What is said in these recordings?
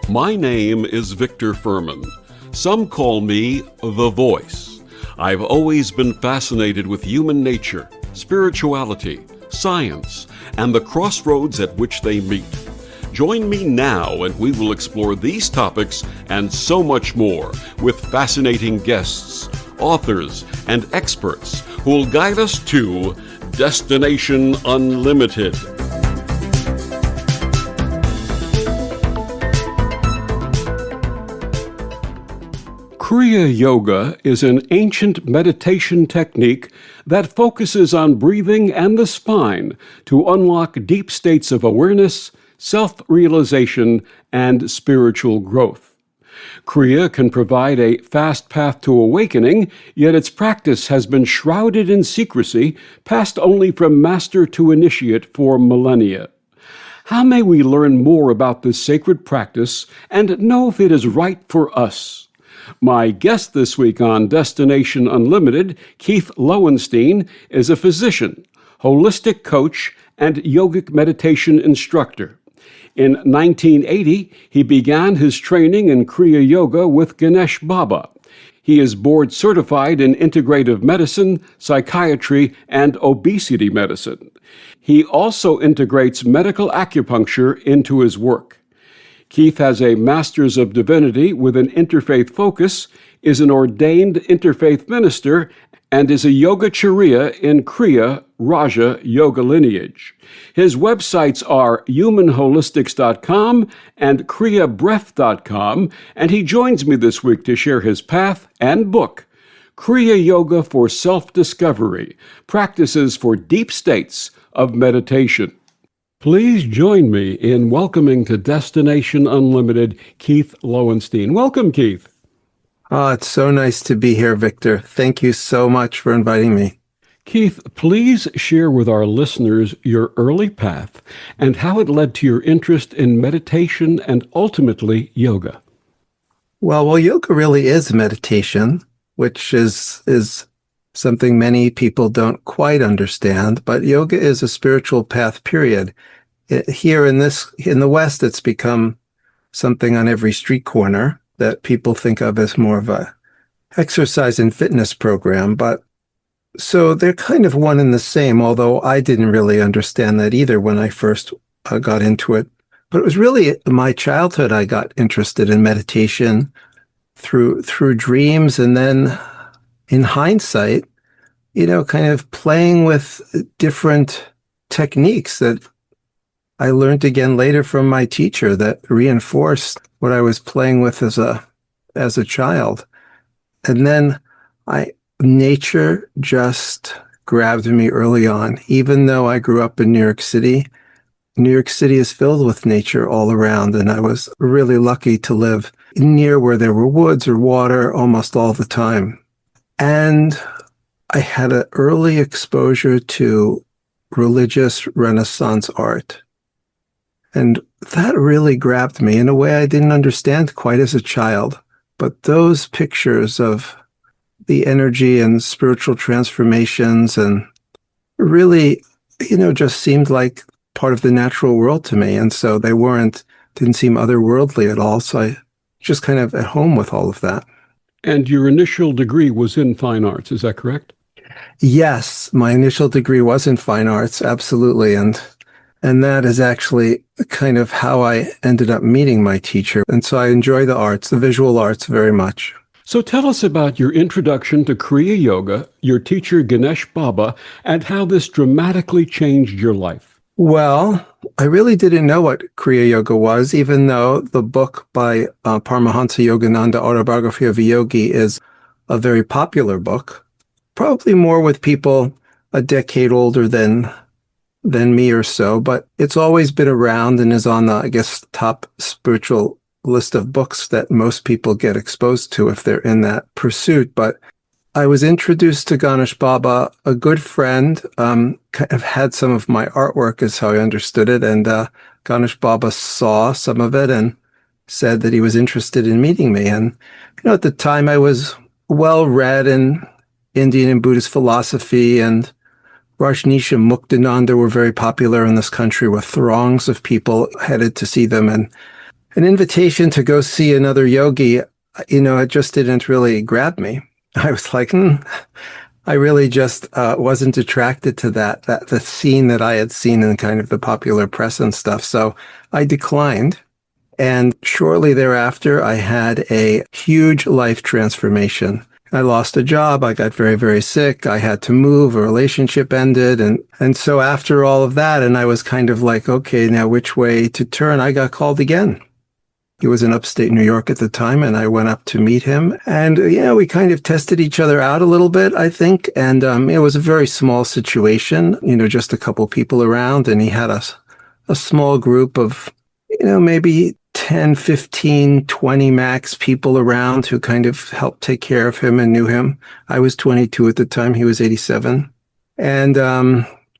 My name is Victor Furman. Some call me The Voice. I've always been fascinated with human nature, spirituality, science, and the crossroads at which they meet. Join me now and we will explore these topics and so much more with fascinating guests, authors, and experts who will guide us to Destination Unlimited. Kriya Yoga is an ancient meditation technique that focuses on breathing and the spine to unlock deep states of awareness, self-realization, and spiritual growth. Kriya can provide a fast path to awakening, yet its practice has been shrouded in secrecy, passed only from master to initiate for millennia. How may we learn more about this sacred practice and know if it is right for us? My guest this week on Destination Unlimited, Keith Lowenstein, is a physician, holistic coach, and yogic meditation instructor. In 1980, he began his training in Kriya Yoga with Ganesh Baba. He is board certified in integrative medicine, psychiatry, and obesity medicine. He also integrates medical acupuncture into his work. Keith has a Masters of Divinity with an interfaith focus, is an ordained interfaith minister, and is a Yogacharya in Kriya Raja Yoga lineage. His websites are humanholistics.com and kriyabreath.com, and he joins me this week to share his path and book, Kriya Yoga for Self-Discovery, Practices for Deep States of Meditation. Please join me in welcoming to Destination Unlimited, Keith Lowenstein. Welcome, Keith. Oh, it's so nice to be here, Victor. Thank you so much for inviting me. Keith, please share with our listeners your early path and how it led to your interest in meditation and ultimately yoga. Well, yoga really is meditation, which is something many people don't quite understand, but yoga is a spiritual path, period. Here in the West, it's become something on every street corner that people think of as more of a exercise and fitness program. But so they're kind of one and the same, although I didn't really understand that either when I first got into it. But it was really my childhood I got interested in meditation through dreams, and then in hindsight, kind of playing with different techniques that I learned again later from my teacher that reinforced what I was playing with as a child. And then nature just grabbed me early on. Even though I grew up in New York City is filled with nature all around, and I was really lucky to live near where there were woods or water almost all the time. And I had an early exposure to religious Renaissance art. And that really grabbed me in a way I didn't understand quite as a child. But those pictures of the energy and spiritual transformations and really, just seemed like part of the natural world to me. And so they didn't seem otherworldly at all. So I just kind of at home with all of that. And your initial degree was in fine arts, is that correct? Yes, my initial degree was in fine arts, absolutely. And that is actually kind of how I ended up meeting my teacher. And so I enjoy the arts, the visual arts, very much. So tell us about your introduction to Kriya Yoga, your teacher Ganesh Baba, and how this dramatically changed your life. Well, I really didn't know what Kriya Yoga was, even though the book by Paramahansa Yogananda, Autobiography of a Yogi, is a very popular book. Probably more with people a decade older than me or so, but it's always been around and is on the, top spiritual list of books that most people get exposed to if they're in that pursuit. But I was introduced to Ganesh Baba. A good friend kind of had some of my artwork, is how I understood it, and Ganesh Baba saw some of it and said that he was interested in meeting me. And at the time I was well read in Indian and Buddhist philosophy and Rajneesh and Muktananda were very popular in this country with throngs of people headed to see them. And an invitation to go see another yogi, it just didn't really grab me. I was like, I really just wasn't attracted to that the scene that I had seen in kind of the popular press and stuff. So I declined. And shortly thereafter, I had a huge life transformation. I lost a job. I got very, very sick. I had to move. A relationship ended. And so after all of that, and I was kind of like, okay, now which way to turn? I got called again. He was in upstate New York at the time, and I went up to meet him. And, we kind of tested each other out a little bit, I think. And it was a very small situation, just a couple people around. And he had a small group of, maybe 10, 15, 20 max people around who kind of helped take care of him and knew him. I was 22 at the time. He was 87. And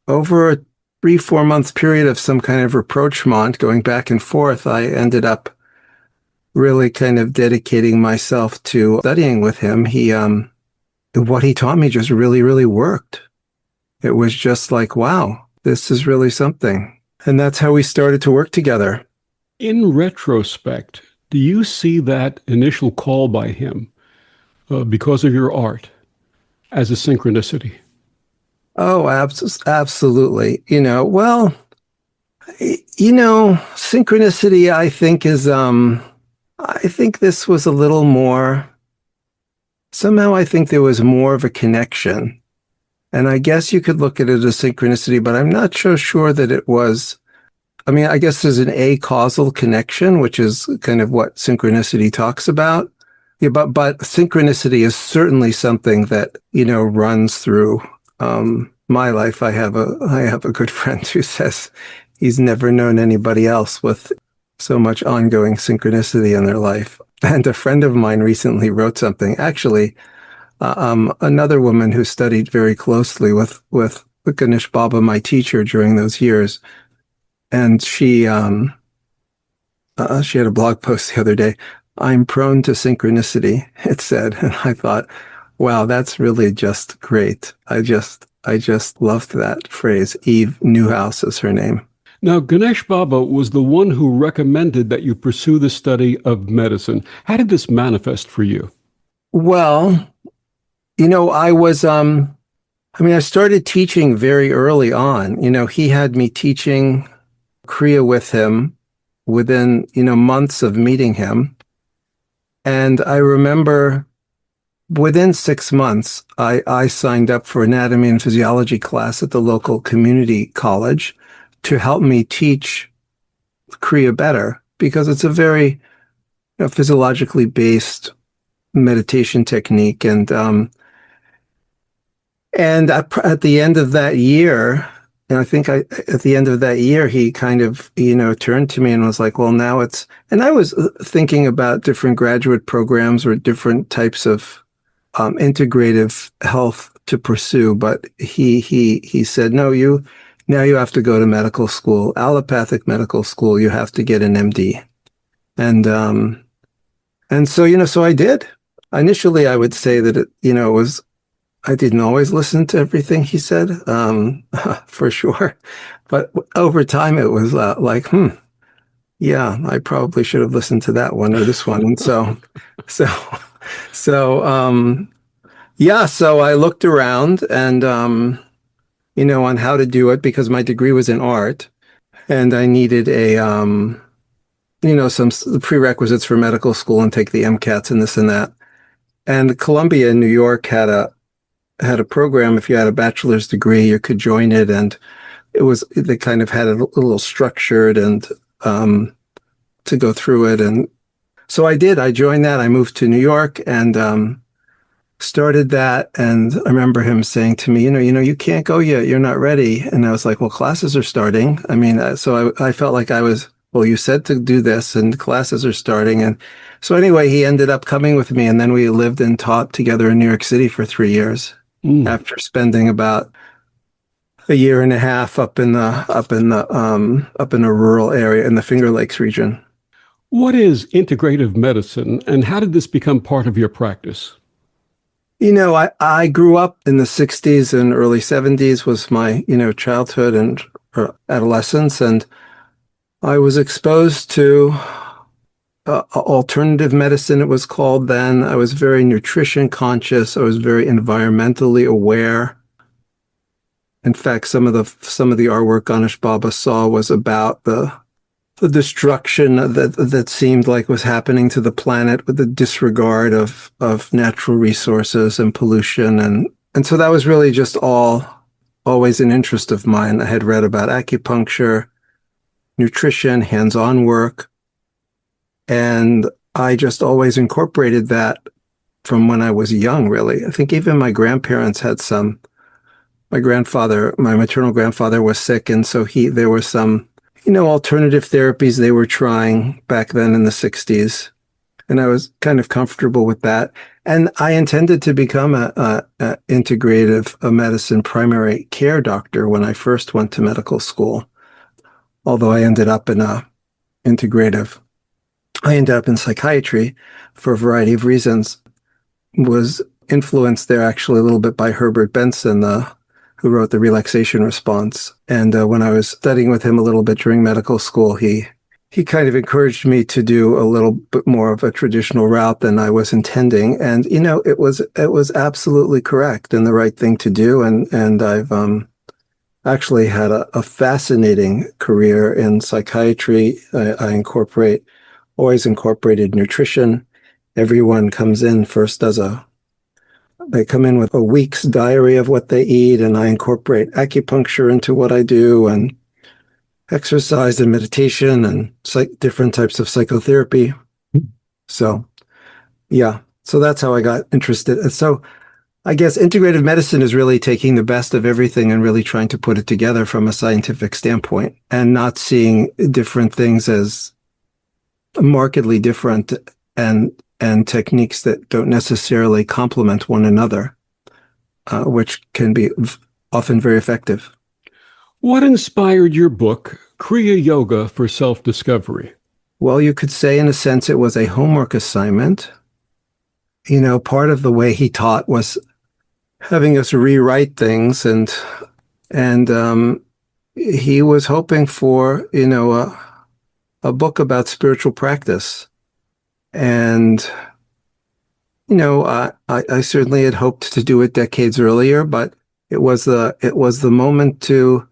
over a 3-4 month period of some kind of rapprochement going back and forth, I ended up really kind of dedicating myself to studying with him. What he taught me just really, really worked. It was just like, wow, this is really something. And that's how we started to work together. In retrospect, do you see that initial call by him because of your art as a synchronicity? Oh, absolutely. Synchronicity, I think is, I think this was a little more, somehow I think there was more of a connection. And I guess you could look at it as synchronicity, but I'm not so sure that it was. I guess there's an acausal connection, which is kind of what synchronicity talks about. Yeah, but synchronicity is certainly something that, runs through my life. I have a good friend who says he's never known anybody else with so much ongoing synchronicity in their life. And a friend of mine recently wrote something. Actually, another woman who studied very closely with Ganesh Baba, my teacher during those years. And she had a blog post the other day. I'm prone to synchronicity, it said. And I thought, wow, that's really just great. I just loved that phrase. Eve Newhouse is her name. Now, Ganesh Baba was the one who recommended that you pursue the study of medicine. How did this manifest for you? Well, I started teaching very early on. He had me teaching Kriya with him within, months of meeting him. And I remember within 6 months, I signed up for anatomy and physiology class at the local community college to help me teach Kriya better, because it's a very physiologically based meditation technique. And at the end of that year, and I think at the end of that year, he kind of, turned to me and was like, well, now it's, and I was thinking about different graduate programs or different types of integrative health to pursue. But he said, no, now you have to go to medical school, allopathic medical school. You have to get an M.D. And so, so I did. Initially, I would say that I didn't always listen to everything he said, for sure. But over time, it was yeah, I probably should have listened to that one or this one. And so I looked around and, on how to do it, because my degree was in art and I needed some prerequisites for medical school and take the MCATs and this and that. And Columbia in New York had a program. If you had a bachelor's degree, you could join it. And they kind of had it a little structured and to go through it. And so I did. I joined that. I moved to New York and started that. And I remember him saying to me, you can't go yet. You're not ready. And I was like, well, classes are starting. So I felt like well, you said to do this and classes are starting. And so anyway, he ended up coming with me. And then we lived and taught together in New York City for 3 years. After spending about a year and a half up in a rural area in the Finger Lakes region. What is integrative medicine, and how did this become part of your practice? I grew up in the 60s and early 70s was my, childhood and adolescence, and I was exposed to alternative medicine, it was called then. I was very nutrition conscious. I was very environmentally aware. In fact, some of the artwork Ganesh Baba saw was about the destruction that seemed like was happening to the planet with the disregard of natural resources and pollution. And so that was really just always an interest of mine. I had read about acupuncture, nutrition, hands-on work, and I just always incorporated that from when I was young, really. I think even my grandparents had my maternal grandfather was sick, and so there were some alternative therapies they were trying back then in the 60s. And I was kind of comfortable with that. And I intended to become a integrative medicine primary care doctor when I first went to medical school. Although I ended up in integrative. I ended up in psychiatry for a variety of reasons. Was influenced there actually a little bit by Herbert Benson, who wrote the relaxation response. And when I was studying with him a little bit during medical school, he kind of encouraged me to do a little bit more of a traditional route than I was intending. And, it was absolutely correct and the right thing to do. And I've actually had a fascinating career in psychiatry. I always incorporated nutrition. Everyone comes in first they come in with a week's diary of what they eat, and I incorporate acupuncture into what I do, and exercise and meditation and different types of psychotherapy. So, yeah. So that's how I got interested. And so I guess integrative medicine is really taking the best of everything and really trying to put it together from a scientific standpoint and not seeing different things as markedly different and techniques that don't necessarily complement one another, which can be often very effective. What inspired your book, Kriya Yoga for Self-Discovery? Well, you could say in a sense it was a homework assignment. Part of the way he taught was having us rewrite things, and he was hoping for, a book about spiritual practice. And, I certainly had hoped to do it decades earlier, but it was the moment to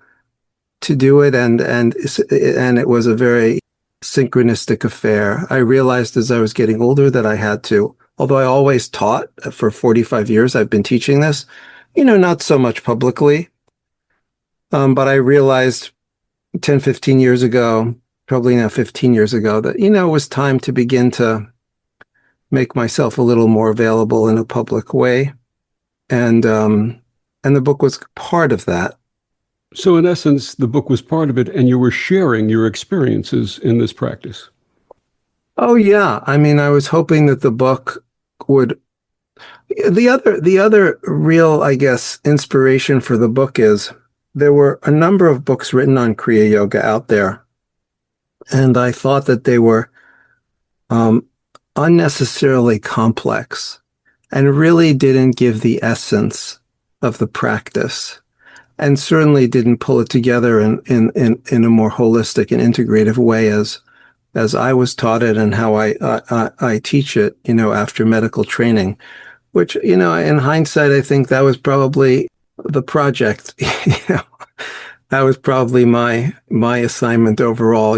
do it, and it was a very synchronistic affair. I realized as I was getting older that I had to, although I always taught for 45 years, I've been teaching this, not so much publicly, but I realized 10, 15 years ago, probably now 15 years ago, that, it was time to begin to make myself a little more available in a public way. And the book was part of that. So in essence, the book was part of it, and you were sharing your experiences in this practice. Oh, yeah. I mean, I was hoping that the book would... The other real, I guess, inspiration for the book is there were a number of books written on Kriya Yoga out there. And I thought that they were unnecessarily complex and really didn't give the essence of the practice, and certainly didn't pull it together in a more holistic and integrative way as I was taught it and how I teach it, after medical training, which, in hindsight, I think that was probably the project. That was probably my assignment overall,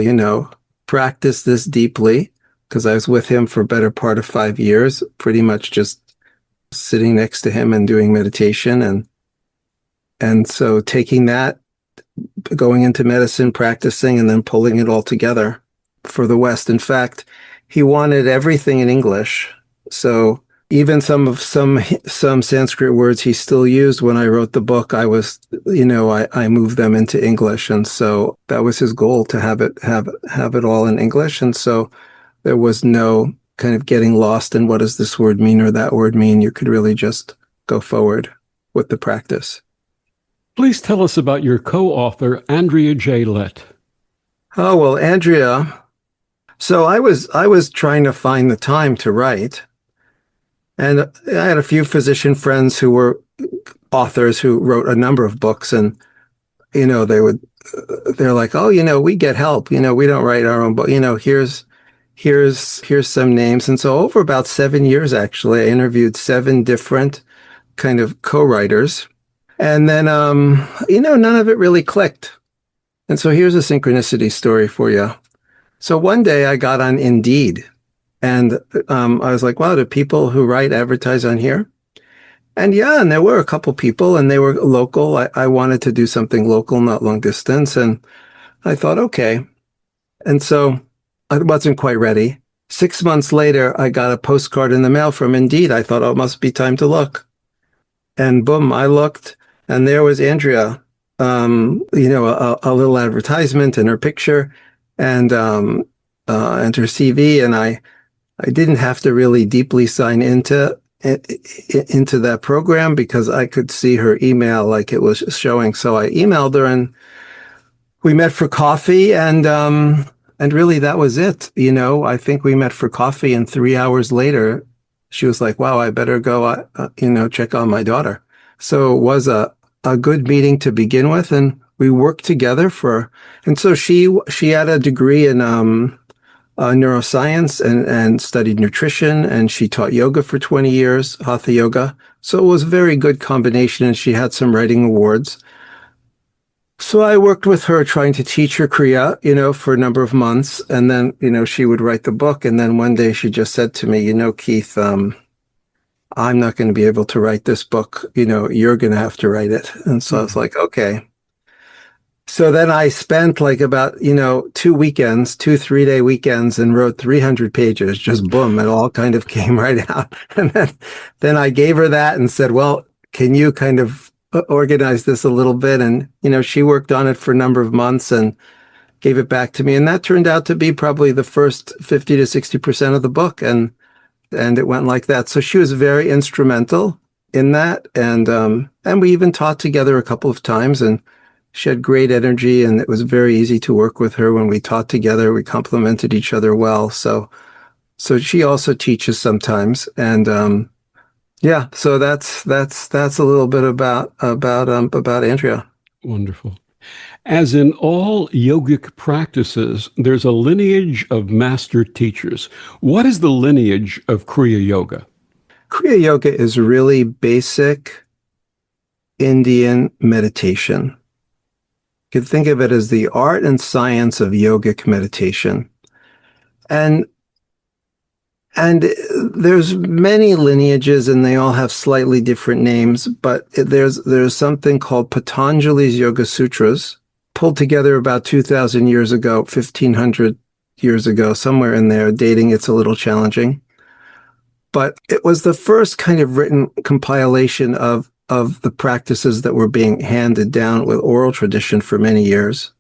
practice this deeply, because I was with him for a better part of 5 years, pretty much just sitting next to him and doing meditation. And so taking that, going into medicine, practicing, and then pulling it all together for the West. In fact, he wanted everything in English. So even some Sanskrit words he still used when I wrote the book, I moved them into English. And so that was his goal, to have it all in English. And so there was no kind of getting lost in what does this word mean or that word mean. You could really just go forward with the practice. Please tell us about your co-author, Andrea J. Lett. Oh, well, Andrea. So I was trying to find the time to write. And I had a few physician friends who were authors who wrote a number of books, and they're like, oh, we get help. We don't write our own book. Here's some names. And so over about 7 years, actually, I interviewed 7 different kind of co-writers. And then, none of it really clicked. And so here's a synchronicity story for you. So one day I got on Indeed, and I was like, wow, do people who write advertise on here? And yeah, and there were a couple people, and they were local. I wanted to do something local, not long distance. And I thought, okay. And so I wasn't quite ready. 6 months later, I got a postcard in the mail from Indeed. I thought, oh, it must be time to look. And boom, I looked, and there was Andrea, a little advertisement and her picture and her CV. And I didn't have to really deeply sign into that program because I could see her email like it was showing. So I emailed her, and we met for coffee, and really that was it. I think we met for coffee, and 3 hours later, she was like, wow, I better go, check on my daughter. So it was a good meeting to begin with. And we worked together and so she had a degree in, neuroscience and studied nutrition, and she taught yoga for 20 years, hatha yoga. So it was a very good combination, and she had some writing awards. So I worked with her trying to teach her Kriya, for a number of months. And then, she would write the book. And then one day she just said to me, Keith, I'm not going to be able to write this book. You're going to have to write it. And so I was like, okay. So then I spent like about, 2 weekends, 3-day weekends, and wrote 300 pages, just boom, it all kind of came right out. And then I gave her that and said, well, can you kind of organize this a little bit? And, she worked on it for a number of months and gave it back to me. And that turned out to be probably the first 50 to 60% of the book. And it went like that. So she was very instrumental in that. And we even taught together a couple of times, and she had great energy, and it was very easy to work with her when we taught together. We complemented each other well. So she also teaches sometimes. And, yeah, so that's a little bit about Andrea. Wonderful. As in all yogic practices, there's a lineage of master teachers. What is the lineage of Kriya Yoga? Kriya Yoga is really basic Indian meditation. You could think of it as the art and science of yogic meditation. And there's many lineages, and they all have slightly different names, but there's something called Patanjali's Yoga Sutras, pulled together about 2,000 years ago, 1,500 years ago, somewhere in there. Dating it's a little challenging. But it was the first kind of written compilation of the practices that were being handed down with oral tradition for many years.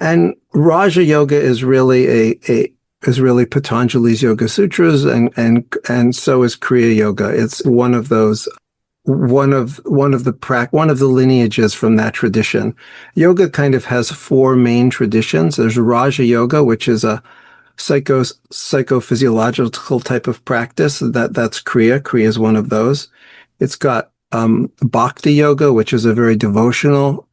And Raja Yoga is really Patanjali's Yoga Sutras, and so is Kriya Yoga. It's one of those, one of the lineages from that tradition. Yoga kind of has 4 main traditions. There's Raja Yoga, which is a psychophysiological type of practice. That's Kriya. Kriya is one of those. It's got Bhakti Yoga, which is a very devotional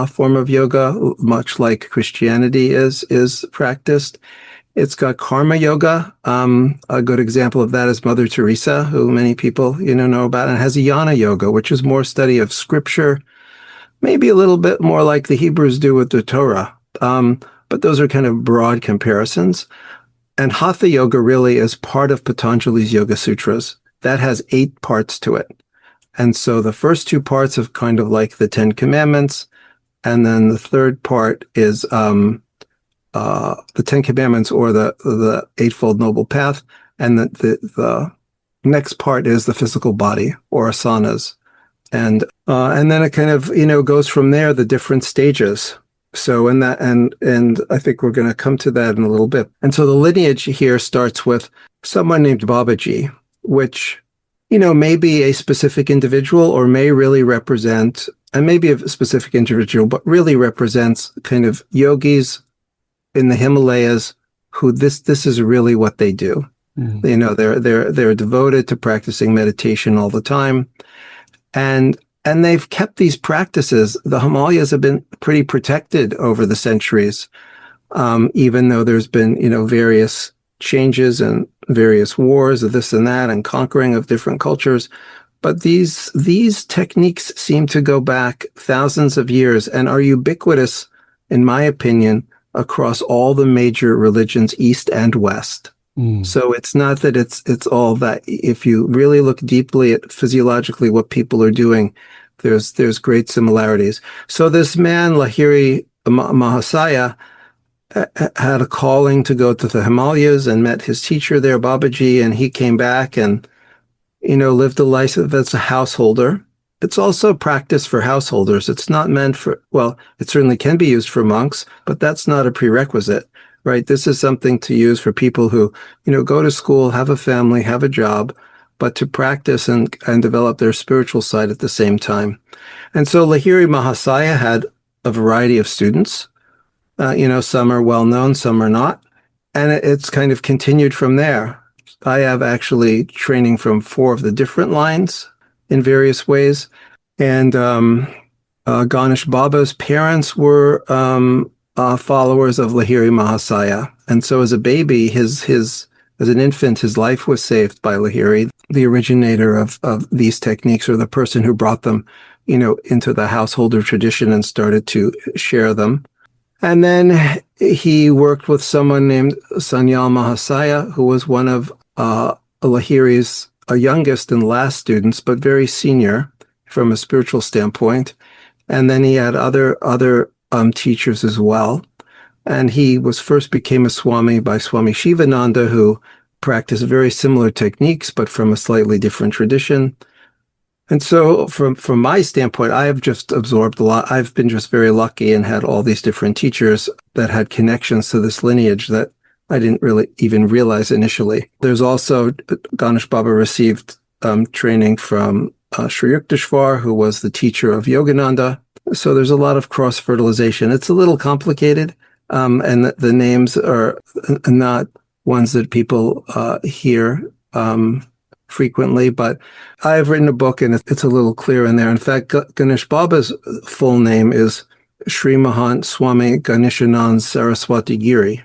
form of yoga, much like Christianity is practiced. It's got Karma Yoga. A good example of that is Mother Teresa, who many people know about, and it has Jnana Yoga, which is more study of scripture, maybe a little bit more like the Hebrews do with the Torah. But those are kind of broad comparisons. And Hatha Yoga really is part of Patanjali's Yoga Sutras. That has 8 parts to it. And so the first 2 parts are kind of like the 10 Commandments. And then the third part is the 10 Commandments, or the Eightfold Noble Path. And the next part is the physical body, or asanas. And then it kind of, goes from there, the different stages. So and I think we're going to come to that in a little bit. And so the lineage here starts with someone named Babaji, which, may be a specific individual, or may really represent, and maybe a specific individual, but really represents kind of yogis in the Himalayas who this is really what they do. Mm. They're devoted to practicing meditation all the time. And they've kept these practices. The Himalayas have been pretty protected over the centuries, even though there's been, various changes and various wars of this and that and conquering of different cultures. But these techniques seem to go back thousands of years and are ubiquitous, in my opinion, across all the major religions, East and West. Mm. So it's not that it's all that. If you really look deeply at physiologically what people are doing, there's great similarities. So this man, Lahiri Mahasaya, had a calling to go to the Himalayas and met his teacher there, Babaji, and he came back and, lived a life as a householder. It's also practice for householders. It's not meant for, well, it certainly can be used for monks, but that's not a prerequisite, right? This is something to use for people who, go to school, have a family, have a job, but to practice and develop their spiritual side at the same time. And so Lahiri Mahasaya had a variety of students. Some are well known, some are not. And it's kind of continued from there. I have actually training from 4 of the different lines in various ways. And Ganesh Baba's parents were followers of Lahiri Mahasaya. And so as a baby, as an infant, his life was saved by Lahiri, the originator of these techniques, or the person who brought them, into the householder tradition and started to share them. And then he worked with someone named Sanyal Mahasaya, who was one of Lahiri's youngest and last students, but very senior from a spiritual standpoint. And then he had other teachers as well. And he first became a Swami by Swami Shivananda, who practiced very similar techniques, but from a slightly different tradition. And so from my standpoint, I have just absorbed a lot. I've been just very lucky and had all these different teachers that had connections to this lineage that I didn't really even realize initially. There's also, Ganesh Baba received training from Sri Yukteswar, who was the teacher of Yogananda. So there's a lot of cross-fertilization. It's a little complicated, and the names are not ones that people hear frequently, but I've written a book and it's a little clear in there. In fact, Ganesh Baba's full name is Sri Mahant Swami Ganeshanand Saraswati Giri.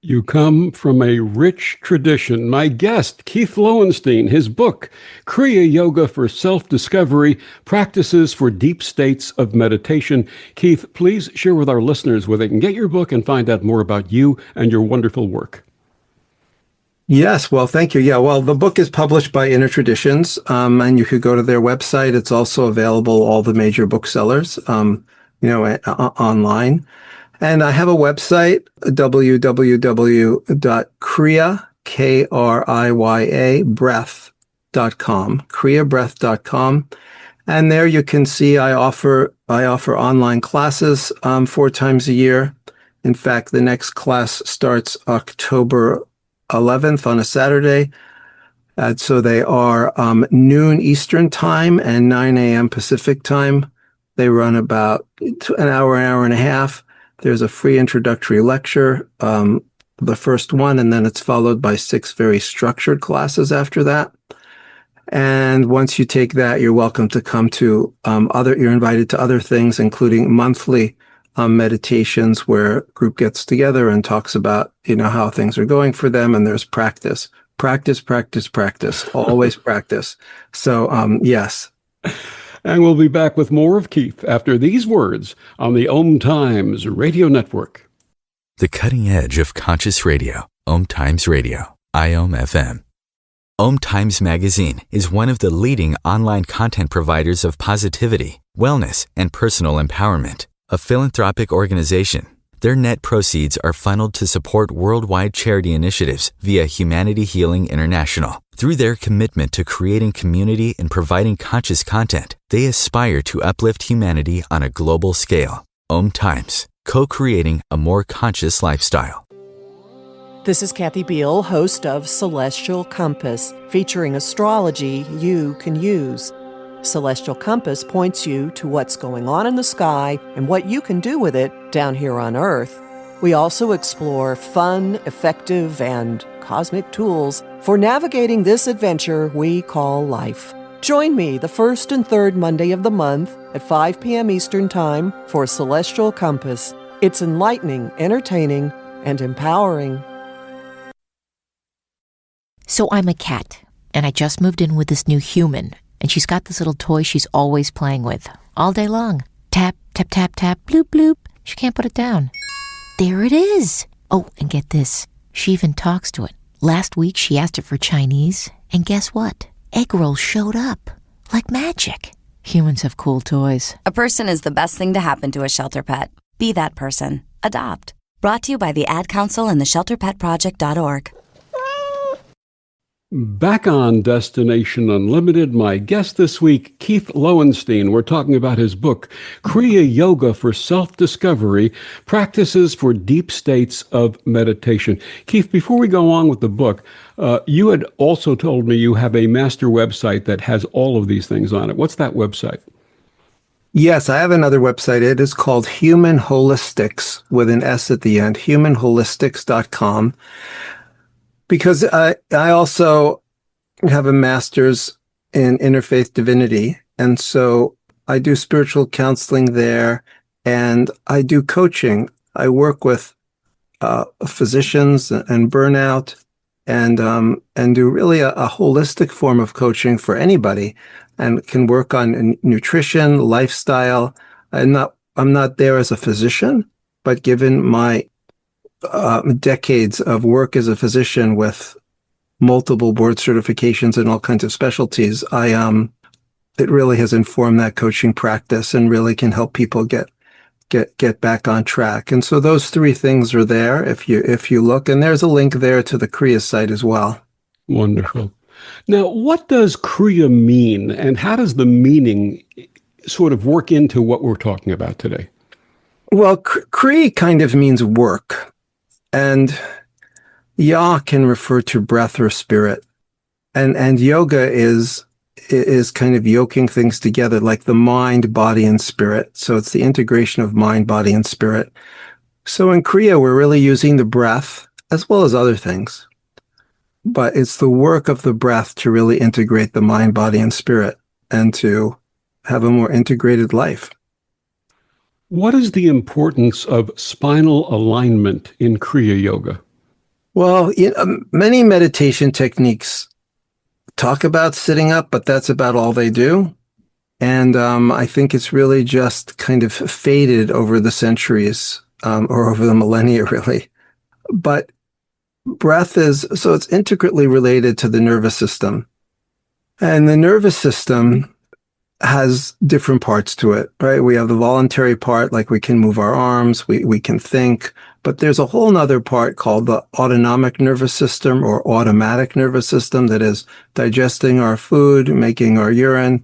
You come from a rich tradition. My guest, Keith Lowenstein, his book, Kriya Yoga for Self-Discovery, Practices for Deep States of Meditation. Keith, please share with our listeners where they can get your book and find out more about you and your wonderful work. Yes, well, thank you. Yeah, well, the book is published by Inner Traditions, and you could go to their website. It's also available all the major booksellers, online. And I have a website, www.kriya, Kriya, breath.com, kriyabreath.com. And there you can see I offer online classes 4 times a year. In fact, the next class starts October 11th on a Saturday. So they are noon Eastern time and 9 a.m. Pacific time. They run about an hour and a half. There's a free introductory lecture, the first one, and then it's followed by 6 very structured classes after that. And once you take that, you're welcome to come to you're invited to other things, including monthly meditations where a group gets together and talks about, how things are going for them. And there's practice, always practice. So, yes. And we'll be back with more of Keith after these words on the Om Times Radio Network. The cutting edge of conscious radio, Om Times Radio, IOM FM. Om Times Magazine is one of the leading online content providers of positivity, wellness, and personal empowerment. A philanthropic organization, their net proceeds are funneled to support worldwide charity initiatives via Humanity Healing International. Through their commitment to creating community and providing conscious content, they aspire to uplift humanity on a global scale. Om Times, co-creating a more conscious lifestyle. This is Kathy Beal, host of Celestial Compass, featuring astrology you can use. Celestial Compass points you to what's going on in the sky and what you can do with it down here on Earth. We also explore fun, effective, and cosmic tools for navigating this adventure we call life. Join me the first and third Monday of the month at 5 p.m. Eastern Time for Celestial Compass. It's enlightening, entertaining, and empowering. So I'm a cat, and I just moved in with this new human, and she's got this little toy she's always playing with, all day long. Tap, tap, tap, tap, bloop, bloop. She can't put it down. There it is. Oh, and get this. She even talks to it. Last week, she asked it for Chinese, and guess what? Egg rolls showed up. Like magic. Humans have cool toys. A person is the best thing to happen to a shelter pet. Be that person. Adopt. Brought to you by the Ad Council and the ShelterPetProject.org. Back on Destination Unlimited, my guest this week, Keith Lowenstein. We're talking about his book, Kriya Yoga for Self-Discovery, Practices for Deep States of Meditation. Keith, before we go on with the book, you had also told me you have a master website that has all of these things on it. What's that website? Yes, I have another website. It is called Human Holistics with an S at the end, humanholistics.com. Because I also have a master's in interfaith divinity, and so I do spiritual counseling there, and I do coaching. I work with physicians and burnout, and do really a holistic form of coaching for anybody, and can work on nutrition, lifestyle. I'm not there as a physician, but given my decades of work as a physician with multiple board certifications and all kinds of specialties, it really has informed that coaching practice and really can help people get back on track. And so those three things are there if you look, and there's a link there to the Kriya site as well. Wonderful. Now, what does Kriya mean, and how does the meaning sort of work into what we're talking about today? Well, Kriya kind of means work. And Ya can refer to breath or spirit. And yoga is kind of yoking things together, like the mind, body, and spirit. So it's the integration of mind, body, and spirit. So in Kriya, we're really using the breath as well as other things. But it's the work of the breath to really integrate the mind, body, and spirit and to have a more integrated life. What is the importance of spinal alignment in Kriya Yoga? Well, many meditation techniques talk about sitting up, but that's about all they do. And I think it's really just kind of faded over the centuries, or over the millennia, really. But breath so it's intricately related to the nervous system. And the nervous system has different parts to it, right? We have the voluntary part, like we can move our arms, we can think, but there's a whole nother part called the autonomic nervous system or automatic nervous system that is digesting our food, making our urine,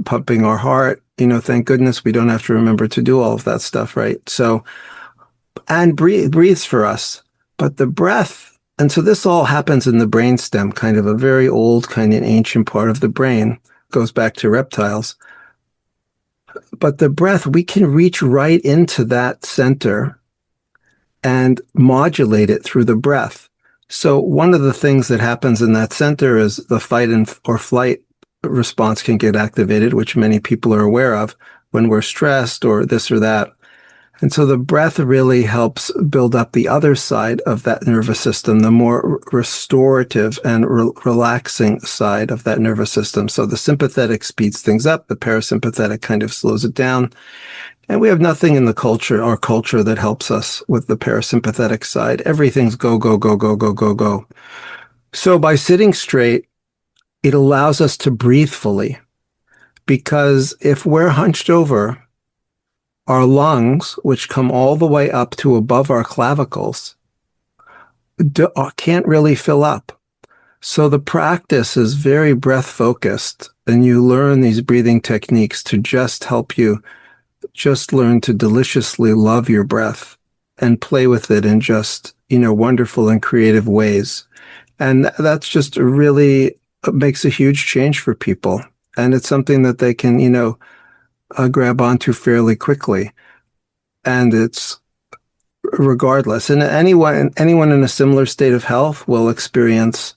pumping our heart. Thank goodness we don't have to remember to do all of that stuff, right? So, and breathes for us, but the breath, and so this all happens in the brainstem, kind of a very old, kind of ancient part of the brain. Goes back to reptiles. But the breath, we can reach right into that center and modulate it through the breath. So one of the things that happens in that center is the fight or flight response can get activated, which many people are aware of when we're stressed or this or that. And so the breath really helps build up the other side of that nervous system, the more restorative and relaxing side of that nervous system. So the sympathetic speeds things up, the parasympathetic kind of slows it down. And we have nothing in our culture that helps us with the parasympathetic side. Everything's go, go, go, go, go, go, go. So by sitting straight, it allows us to breathe fully. Because if we're hunched over, our lungs, which come all the way up to above our clavicles, can't really fill up. So the practice is very breath focused, and you learn these breathing techniques to just help you just learn to deliciously love your breath and play with it in just, wonderful and creative ways. And that's just really makes a huge change for people. And it's something that they can, grab onto fairly quickly. And it's regardless. And anyone in a similar state of health will experience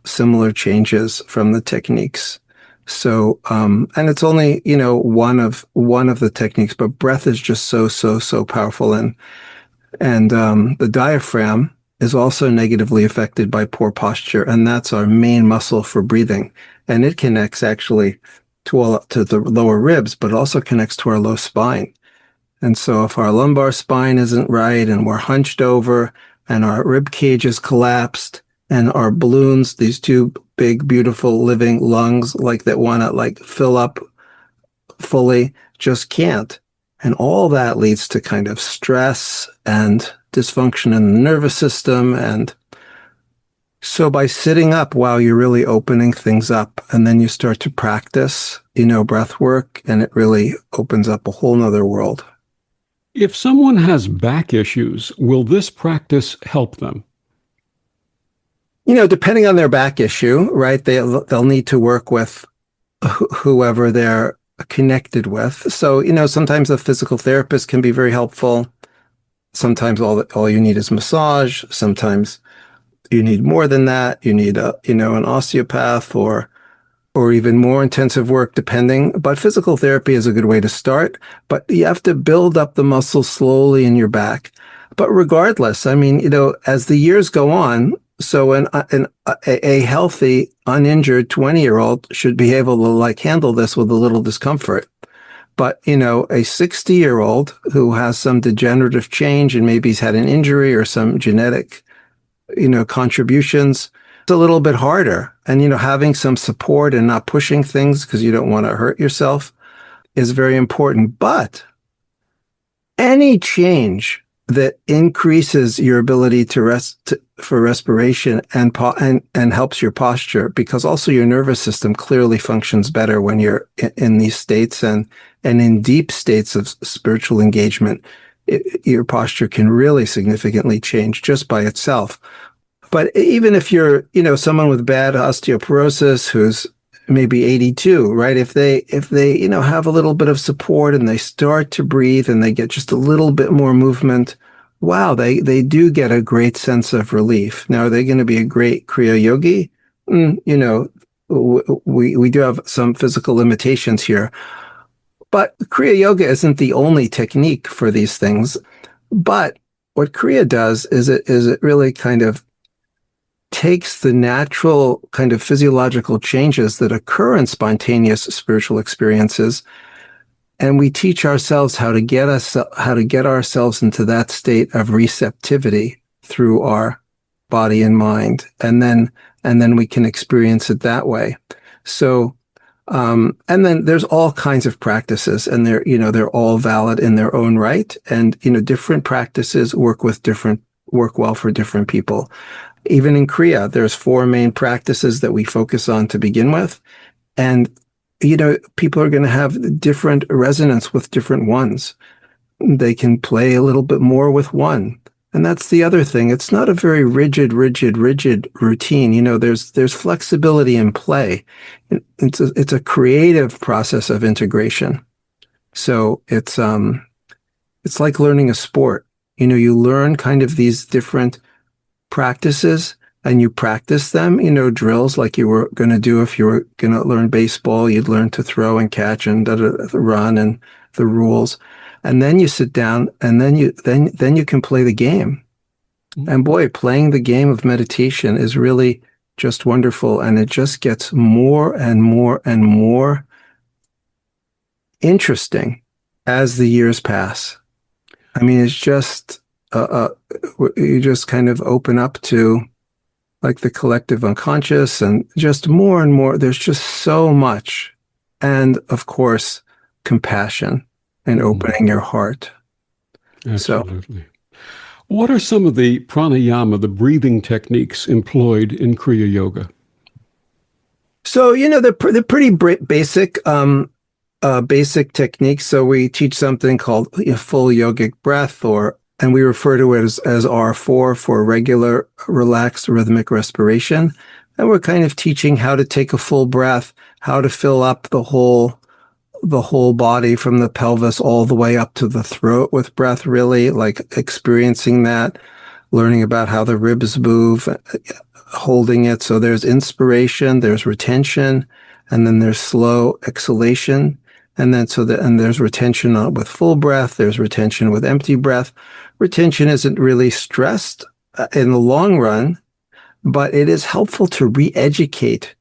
similar changes from the techniques. So, and it's only, one of the techniques, but breath is just so powerful. And the diaphragm is also negatively affected by poor posture. And that's our main muscle for breathing. And it connects actually to the lower ribs, but also connects to our low spine. And so if our lumbar spine isn't right and we're hunched over and our rib cage is collapsed and our balloons, these two big, beautiful living lungs like that want to fill up fully, just can't. And all that leads to kind of stress and dysfunction in the nervous system. And so by sitting up while you're really opening things up, and then you start to practice, breath work, and it really opens up a whole nother world. If someone has back issues, will this practice help them? Depending on their back issue, right? They'll need to work with whoever they're connected with. So, sometimes a physical therapist can be very helpful. Sometimes all you need is massage. Sometimes you need more than that. You need an osteopath or even more intensive work, depending. But physical therapy is a good way to start. But you have to build up the muscle slowly in your back. But regardless, as the years go on, so a healthy, uninjured 20-year-old should be able to handle this with a little discomfort. But, a 60-year-old who has some degenerative change and maybe he's had an injury or some genetic, contributions, it's a little bit harder. And, having some support and not pushing things because you don't want to hurt yourself is very important. But any change that increases your ability to for respiration and helps your posture, because also your nervous system clearly functions better when you're in these states and in deep states of spiritual engagement. Your posture can really significantly change just by itself. But even if you're, someone with bad osteoporosis who's maybe 82, right? If they, have a little bit of support and they start to breathe and they get just a little bit more movement, wow, they do get a great sense of relief. Now, are they going to be a great Kriya yogi? We do have some physical limitations here. But Kriya yoga isn't the only technique for these things. But what Kriya does is it really kind of takes the natural kind of physiological changes that occur in spontaneous spiritual experiences, and we teach ourselves how to get ourselves into that state of receptivity through our body and mind, and then we can experience it that way. So, and then there's all kinds of practices, and they're all valid in their own right, and different practices work well for different people. Even in Kriya, there's 4 main practices that we focus on to begin with. And, people are going to have different resonance with different ones. They can play a little bit more with one. And that's the other thing. It's not a very rigid routine. There's flexibility in play. It's a creative process of integration. So it's like learning a sport. You learn kind of these different practices and you practice them, drills like you were going to do if you were going to learn baseball. You'd learn to throw and catch and run and the rules. And then you sit down and then you can play the game. And boy, playing the game of meditation is really just wonderful. And it just gets more and more and more interesting as the years pass. It's just, you just kind of open up to the collective unconscious and just more and more. There's just so much. And of course, compassion and opening your heart. Absolutely. So, what are some of the pranayama, the breathing techniques employed in Kriya Yoga? So, they're pretty basic, basic techniques. So we teach something called full yogic breath, and we refer to it as R4 for regular, relaxed, rhythmic respiration. And we're kind of teaching how to take a full breath, how to fill up the whole the whole body from the pelvis all the way up to the throat with breath, really like experiencing that, learning about how the ribs move, holding it. So there's inspiration, there's retention, and then there's slow exhalation. And then and there's retention with full breath. There's retention with empty breath. Retention isn't really stressed in the long run, but it is helpful to re-educate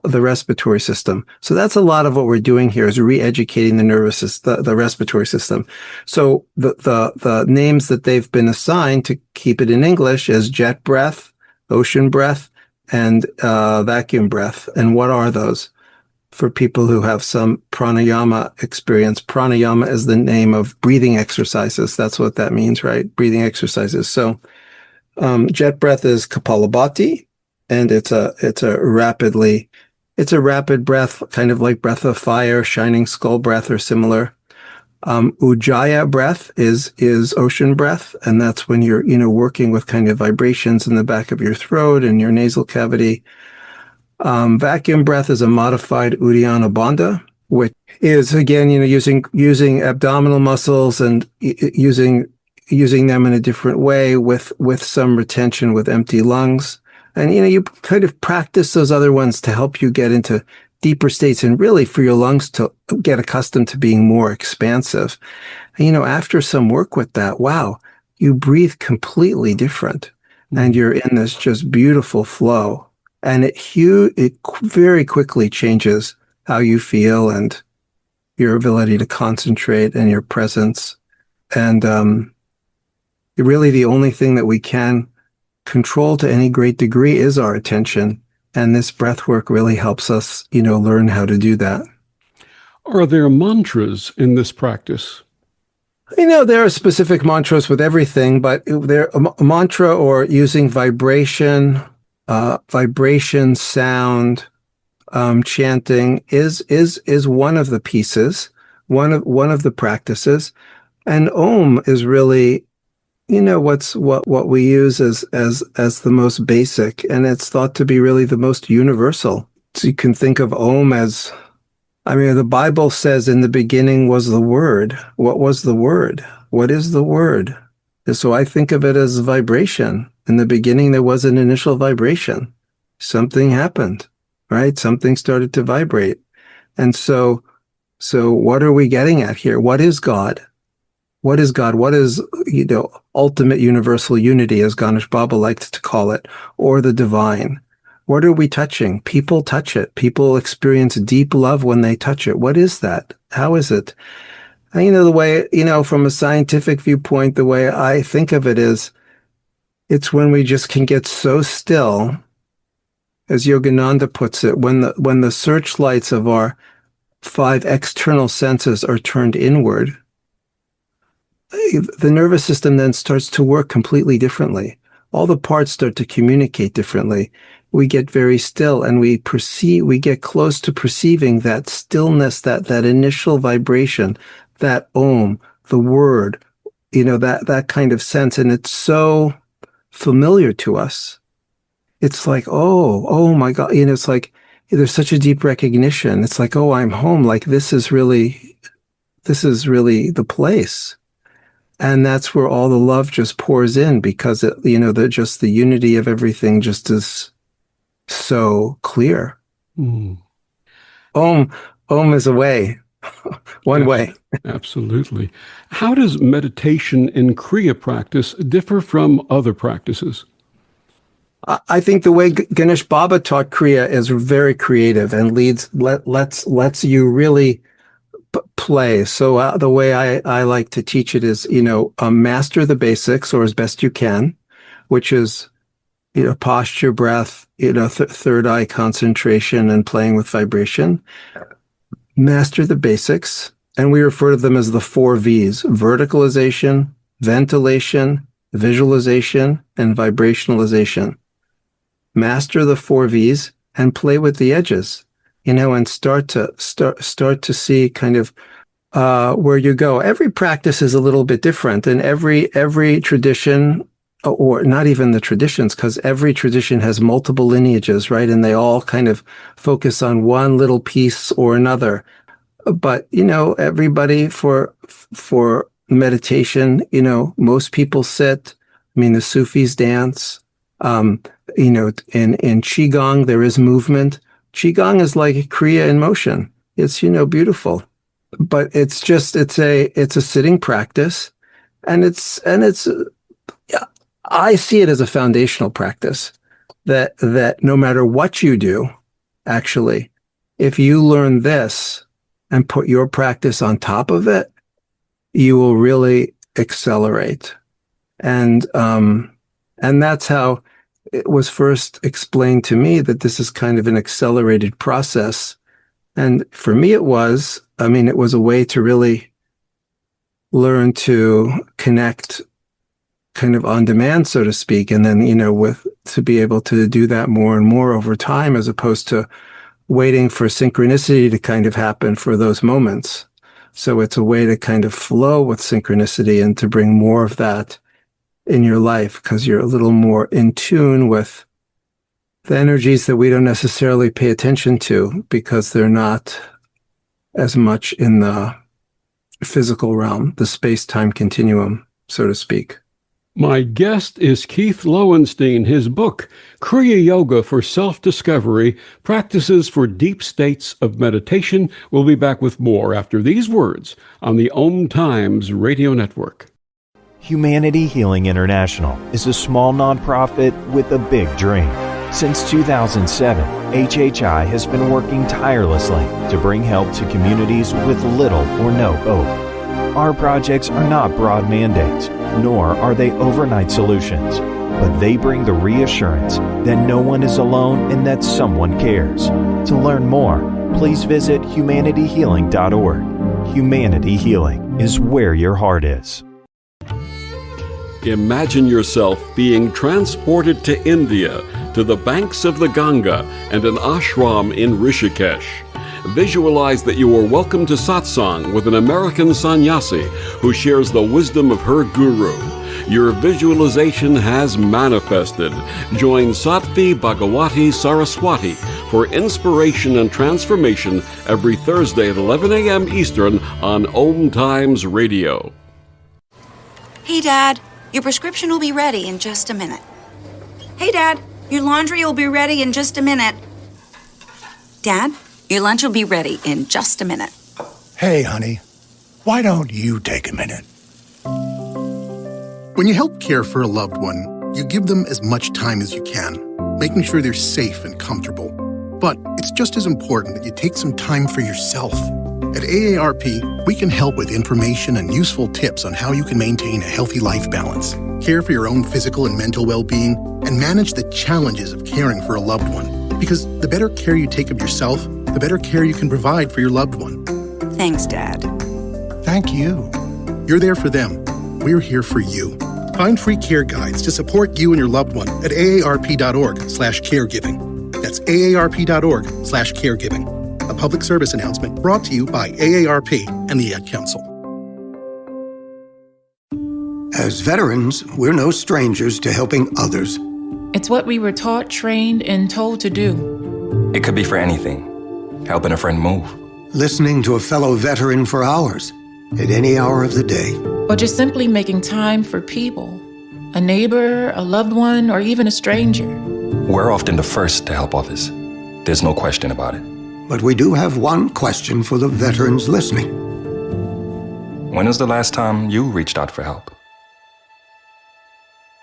the respiratory system. So that's a lot of what we're doing here is re-educating the nervous system, the respiratory system. So the names that they've been assigned to keep it in English is jet breath, ocean breath, and vacuum breath. And what are those? For people who have some pranayama experience, pranayama is the name of breathing exercises. That's what that means, right? Breathing exercises. So jet breath is Kapalabhati, and it's a rapid breath, kind of like breath of fire, shining skull breath, or similar. Ujjayi breath is ocean breath, and that's when you're working with kind of vibrations in the back of your throat and your nasal cavity. Vacuum breath is a modified Uddiyana Bandha, which is again, using abdominal muscles and using them in a different way with some retention with empty lungs. And you kind of practice those other ones to help you get into deeper states and really for your lungs to get accustomed to being more expansive. And, after some work with that, wow, you breathe completely different, and you're in this just beautiful flow. And it very quickly changes how you feel and your ability to concentrate and your presence. And really the only thing that we can control to any great degree is our attention. And this breath work really helps us, learn how to do that. Are there mantras in this practice? There are specific mantras with everything, but a mantra or using vibration, sound, chanting is one of the pieces, one of the practices. And Om is really, what we use as the most basic, and it's thought to be really the most universal. So you can think of Om as, the Bible says in the beginning was the Word. What was the Word? What is the Word? So I think of it as vibration. In the beginning, there was an initial vibration. Something happened, right? Something started to vibrate. And so what are we getting at here? What is God? What is God? What is, ultimate universal unity, as Ganesh Baba liked to call it, or the divine? What are we touching? People touch it. People experience deep love when they touch it. What is that? How is it? And, the way, from a scientific viewpoint, the way I think of it is, it's when we just can get so still, as Yogananda puts it, when the searchlights of our 5 external senses are turned inward, the nervous system then starts to work completely differently. All the parts start to communicate differently. We get very still, and we get close to perceiving that stillness, that initial vibration, that Om, the word, that kind of sense. And it's so familiar to us. It's like, oh my God, it's like, there's such a deep recognition. It's like, oh, I'm home. Like, this is really the place. And that's where all the love just pours in, because just the unity of everything just is so clear. Om is a way, one way. Absolutely. How does meditation in Kriya practice differ from other practices? I think the way Ganesh Baba taught Kriya is very creative and lets you really play. So the way I like to teach it is, master the basics, or as best you can, which is, posture, breath, third eye concentration and playing with vibration. Master the basics. And we refer to them as the 4 V's: verticalization, ventilation, visualization, and vibrationalization. Master the 4 V's and play with the edges, and start to see kind of where you go. Every practice is a little bit different, and every tradition, or not even the traditions, because every tradition has multiple lineages, right? And they all kind of focus on one little piece or another. But, everybody for meditation, most people sit. I mean, the Sufis dance. In Qigong, there is movement. Qigong is like Kriya in motion. It's, beautiful. But it's a sitting practice. And I see it as a foundational practice that no matter what you do, actually, if you learn this and put your practice on top of it, you will really accelerate. And that's how it was first explained to me, that this is kind of an accelerated process. And for me, it was a way to really learn to connect kind of on demand, so to speak. And then, to be able to do that more and more over time, as opposed to waiting for synchronicity to kind of happen for those moments. So it's a way to kind of flow with synchronicity and to bring more of that in your life, because you're a little more in tune with the energies that we don't necessarily pay attention to, because they're not as much in the physical realm, the space-time continuum, so to speak. My guest is Keith Lowenstein. His book, Kriya Yoga for Self-Discovery, Practices for Deep States of Meditation. We'll be back with more after these words on the Om Times Radio Network. Humanity Healing International is a small nonprofit with a big dream. Since 2007, HHI has been working tirelessly to bring help to communities with little or no hope. Our projects are not broad mandates, nor are they overnight solutions, but they bring the reassurance that no one is alone and that someone cares. To learn more, please visit humanityhealing.org. Humanity Healing is where your heart is. Imagine yourself being transported to India, to the banks of the Ganga and an ashram in Rishikesh. Visualize that you are welcome to satsang with an American sannyasi who shares the wisdom of her guru. Your visualization has manifested. Join Sattvi Bhagawati Saraswati for inspiration and transformation every Thursday at 11 a.m. Eastern on Om Times Radio. Hey, Dad, your prescription will be ready in just a minute. Hey, Dad, your laundry will be ready in just a minute. Dad, your lunch will be ready in just a minute. Hey, honey, why don't you take a minute? When you help care for a loved one, you give them as much time as you can, making sure they're safe and comfortable. But it's just as important that you take some time for yourself. At AARP, we can help with information and useful tips on how you can maintain a healthy life balance, care for your own physical and mental well-being, and manage the challenges of caring for a loved one. Because the better care you take of yourself, the better care you can provide for your loved one. Thanks, Dad. Thank you. You're there for them. We're here for you. Find free care guides to support you and your loved one at aarp.org/caregiving. That's aarp.org/caregiving. A public service announcement brought to you by AARP and the Ad Council. As veterans, we're no strangers to helping others. It's what we were taught, trained, and told to do. It could be for anything. Helping a friend move. Listening to a fellow veteran for hours, at any hour of the day. Or just simply making time for people. A neighbor, a loved one, or even a stranger. We're often the first to help others. There's no question about it. But we do have one question for the veterans listening. When was the last time you reached out for help?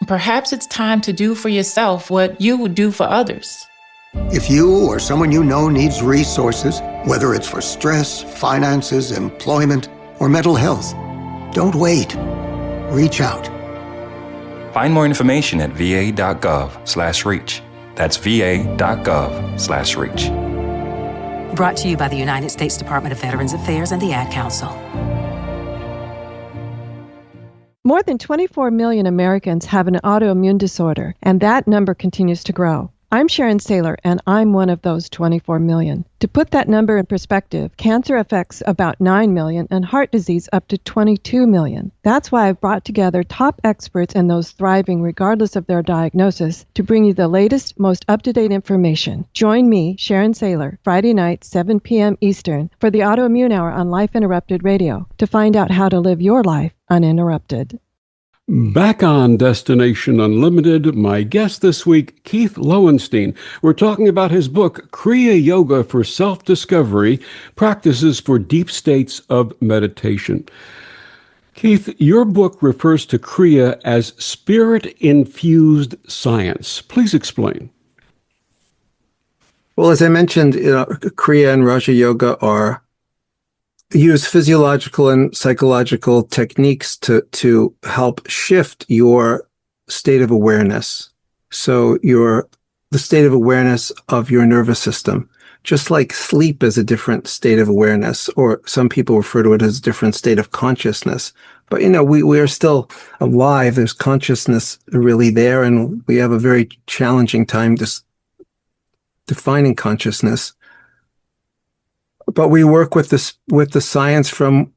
Perhaps it's time to do for yourself what you would do for others. If you or someone you know needs resources, whether it's for stress, finances, employment, or mental health, don't wait. Reach out. Find more information at va.gov/reach. That's va.gov/reach. Brought to you by the United States Department of Veterans Affairs and the Ad Council. More than 24 million Americans have an autoimmune disorder, and that number continues to grow. I'm Sharon Saylor, and I'm one of those 24 million. To put that number in perspective, cancer affects about 9 million and heart disease up to 22 million. That's why I've brought together top experts and those thriving regardless of their diagnosis to bring you the latest, most up-to-date information. Join me, Sharon Saylor, Friday night, 7 p.m. Eastern, for the Autoimmune Hour on Life Interrupted Radio to find out how to live your life uninterrupted. Back on Destination Unlimited, my guest this week, Keith Lowenstein. We're talking about his book, Kriya Yoga for Self-Discovery, Practices for Deep States of Meditation. Keith, your book refers to Kriya as spirit-infused science. Please explain. Well, as I mentioned, Kriya and Raja Yoga use physiological and psychological techniques to help shift your state of awareness. So the state of awareness of your nervous system, just like sleep is a different state of awareness, or some people refer to it as a different state of consciousness. But, we are still alive. There's consciousness really there, and we have a very challenging time just defining consciousness. But we work with the science from,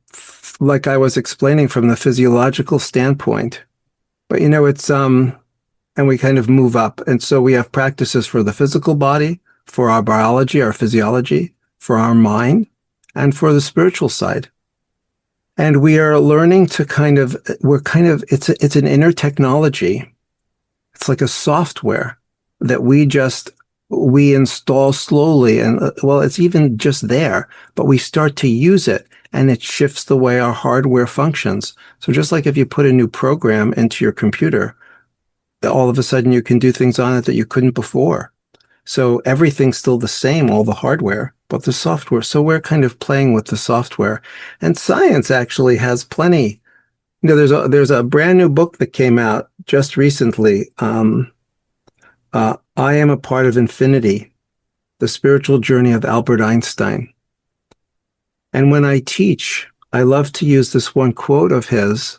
like I was explaining, from the physiological standpoint. But it's and we kind of move up, and so we have practices for the physical body, for our biology, our physiology, for our mind, and for the spiritual side. And we are learning to it's an inner technology. It's like a software that we install slowly, and it's even just there, but we start to use it, and it shifts the way our hardware functions. So just like if you put a new program into your computer, all of a sudden you can do things on it that you couldn't before. So everything's still the same, all the hardware, but the software. So we're kind of playing with the software, and science actually has plenty. There's a brand new book that came out just recently. I Am a Part of Infinity, The Spiritual Journey of Albert Einstein. And when I teach, I love to use this one quote of his,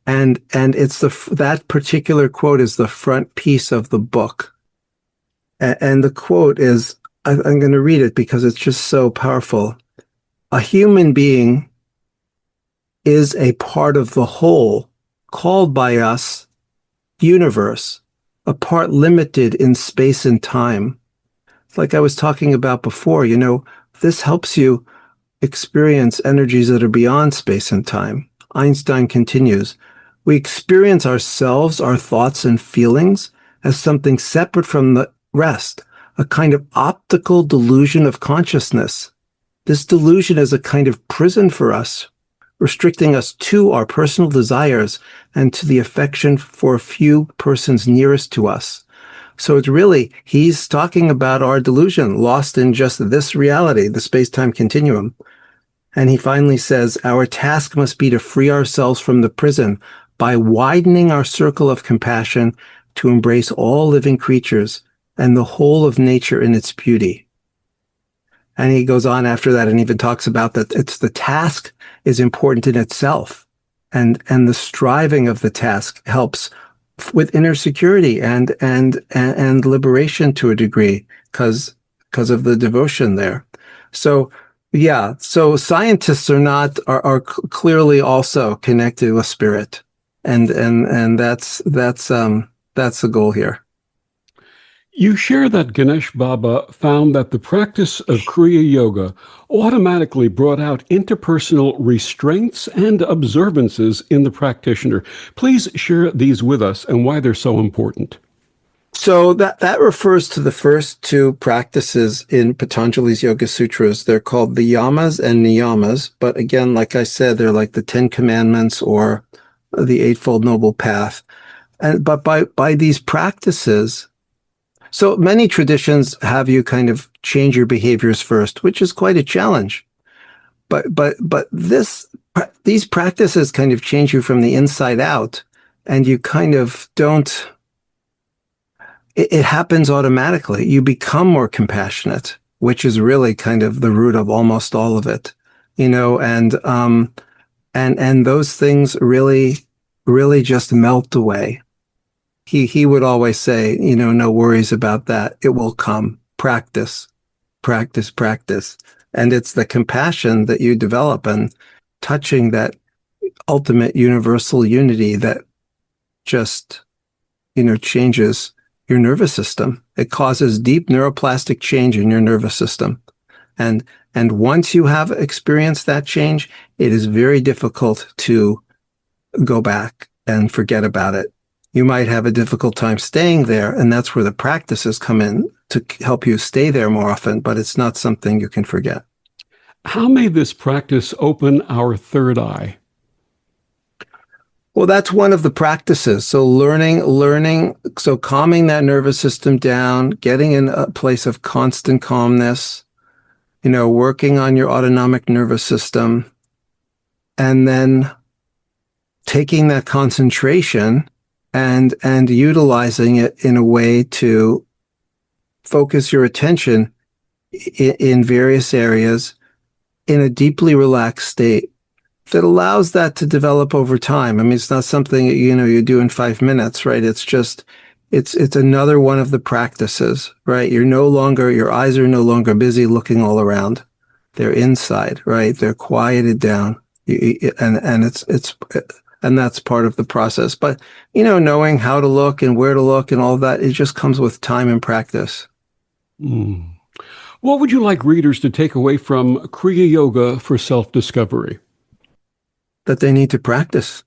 and it's that particular quote is the front piece of the book. And the quote is, I'm going to read it because it's just so powerful. A human being is a part of the whole called by us universe, a part limited in space and time. Like I was talking about before, this helps you experience energies that are beyond space and time. Einstein continues, we experience ourselves, our thoughts and feelings as something separate from the rest, a kind of optical delusion of consciousness. This delusion is a kind of prison for us, restricting us to our personal desires and to the affection for a few persons nearest to us. So it's really, he's talking about our delusion, lost in just this reality, the space-time continuum. And he finally says, our task must be to free ourselves from the prison by widening our circle of compassion to embrace all living creatures and the whole of nature in its beauty. And he goes on after that and even talks about that it's the task is important in itself. And the striving of the task helps with inner security and liberation to a degree because of the devotion there. So yeah, so scientists are clearly also connected with spirit. And that's the goal here. You share that Ganesh Baba found that the practice of Kriya Yoga automatically brought out interpersonal restraints and observances in the practitioner. Please share these with us and why they're so important. So that refers to the first two practices in Patanjali's Yoga Sutras. They're called the yamas and niyamas. But again, like I said, they're like the 10 Commandments or the Eightfold Noble Path. But by these practices, so many traditions have you kind of change your behaviors first, which is quite a challenge. But these practices kind of change you from the inside out, and you kind of don't. It happens automatically. You become more compassionate, which is really kind of the root of almost all of it, and those things really just melt away. he would always say, no worries about that. It will come. Practice, practice, practice. And it's the compassion that you develop and touching that ultimate universal unity that just, changes your nervous system. It causes deep neuroplastic change in your nervous system. And once you have experienced that change, it is very difficult to go back and forget about it. You might have a difficult time staying there, and that's where the practices come in to help you stay there more often, but it's not something you can forget. How may this practice open our third eye? Well, that's one of the practices. So so calming that nervous system down, getting in a place of constant calmness, working on your autonomic nervous system, and then taking that concentration and utilizing it in a way to focus your attention in various areas in a deeply relaxed state that allows that to develop over time. I mean, it's not something you do in 5 minutes, right? It's just it's another one of the practices, right? Your eyes are no longer busy looking all around. They're inside, right? They're quieted down, and that's part of the process. But knowing how to look and where to look and all of that, it just comes with time and practice. What would you like readers to take away from Kriya Yoga for self-discovery? That they need to practice.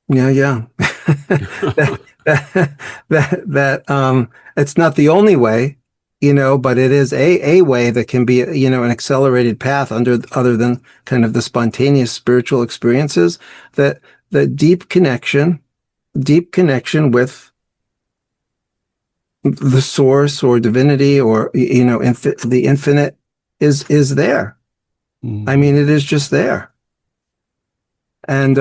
Yeah. that it's not the only way, but it is a way that can be, an accelerated path other than kind of the spontaneous spiritual experiences, that deep connection with the source or divinity or, the infinite is there. I mean, it is just there. And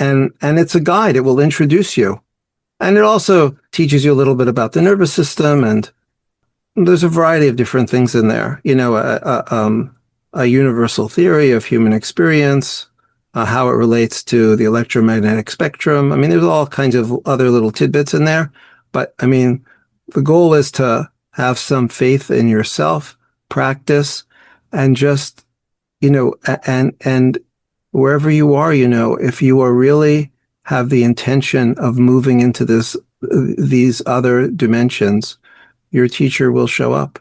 it's a guide. It will introduce you. And it also teaches you a little bit about the nervous system, and there's a variety of different things in there. A universal theory of human experience, how it relates to the electromagnetic spectrum. I mean, there's all kinds of other little tidbits in there. But I mean, the goal is to have some faith in yourself, practice, and just, and wherever you are, if you are really have the intention of moving into these other dimensions, your teacher will show up.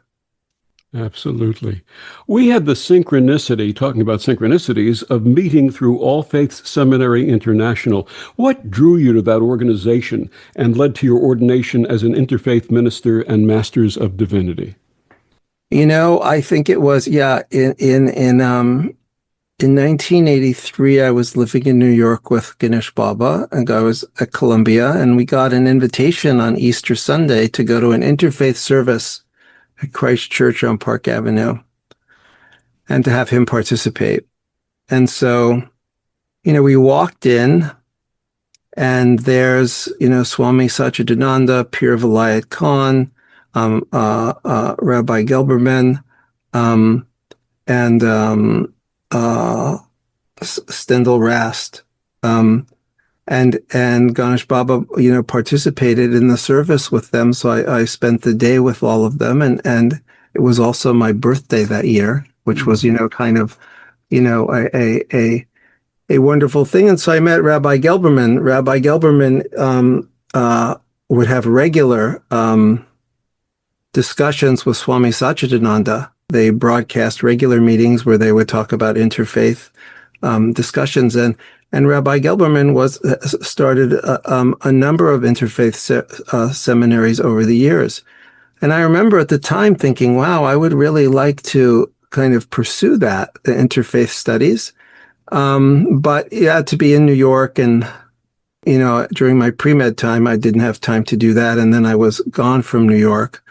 Absolutely. We had the synchronicity, talking about synchronicities, of meeting through All Faiths Seminary International. What drew you to that organization and led to your ordination as an interfaith minister and Masters of Divinity? I think it was, in 1983, I was living in New York with Ganesh Baba, and I was at Columbia, and we got an invitation on Easter Sunday to go to an interfaith service at Christ Church on Park Avenue and to have him participate. And so, we walked in, and there's, Swami Satchidananda, Pir Vilayat Khan, Rabbi Gelberman, and Stendhal Rast, and Ganesh Baba, participated in the service with them. So I spent the day with all of them, and it was also my birthday that year, which was, kind of, a wonderful thing. And so I met Rabbi Gelberman. Rabbi Gelberman would have regular discussions with Swami Satchidananda. They broadcast regular meetings where they would talk about interfaith discussions, and Rabbi Gelberman started a number of interfaith seminaries over the years. And I remember at the time thinking, wow, I would really like to kind of pursue the interfaith studies. But to be in New York, and during my pre-med time, I didn't have time to do that, and then I was gone from New York.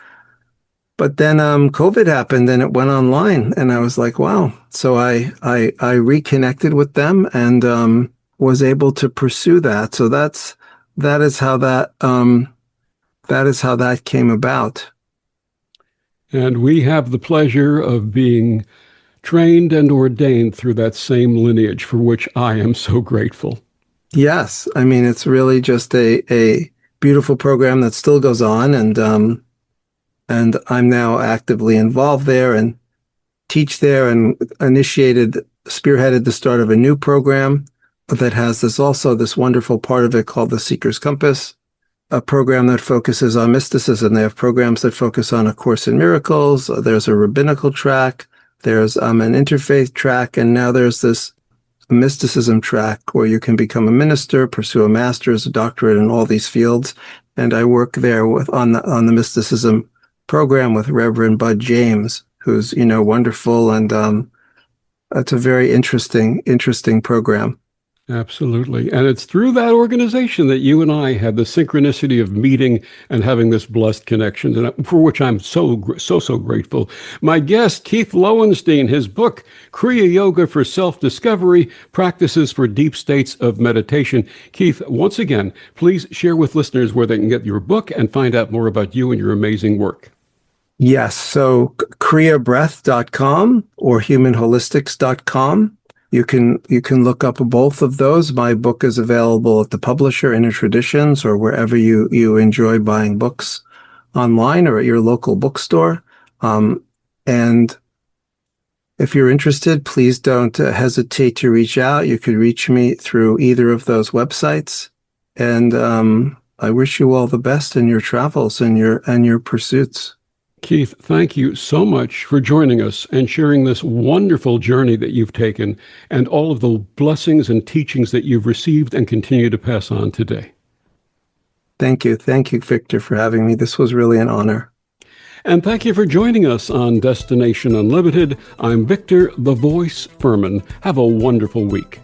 But then COVID happened and it went online, and I was like, wow. So I reconnected with them and was able to pursue that. So that is how that came about. And we have the pleasure of being trained and ordained through that same lineage, for which I am so grateful. Yes. I mean, it's really just a beautiful program that still goes on, and I'm now actively involved there and teach there, and spearheaded the start of a new program that has this wonderful part of it called the Seeker's Compass, a program that focuses on mysticism. They have programs that focus on A Course in Miracles. There's a rabbinical track. There's an interfaith track, and now there's this mysticism track where you can become a minister, pursue a master's, a doctorate in all these fields. And I work there on the mysticism program with Reverend Bud James, who's wonderful, and it's a very interesting program. Absolutely. And it's through that organization that you and I had the synchronicity of meeting and having this blessed connection, and for which I'm so grateful. My guest, Keith Lowenstein, his book, Kriya Yoga for Self-Discovery, Practices for Deep States of Meditation. Keith, once again, please share with listeners where they can get your book and find out more about you and your amazing work. Yes. So kriyabreath.com or humanholistics.com. You can look up both of those. My book is available at the publisher, Inner Traditions, or wherever you enjoy buying books online, or at your local bookstore. And if you're interested, please don't hesitate to reach out. You could reach me through either of those websites. And I wish you all the best in your travels and your pursuits. Keith, thank you so much for joining us and sharing this wonderful journey that you've taken and all of the blessings and teachings that you've received and continue to pass on today. Thank you. Thank you, Victor, for having me. This was really an honor. And thank you for joining us on Destination Unlimited. I'm Victor, the Voice Furman. Have a wonderful week.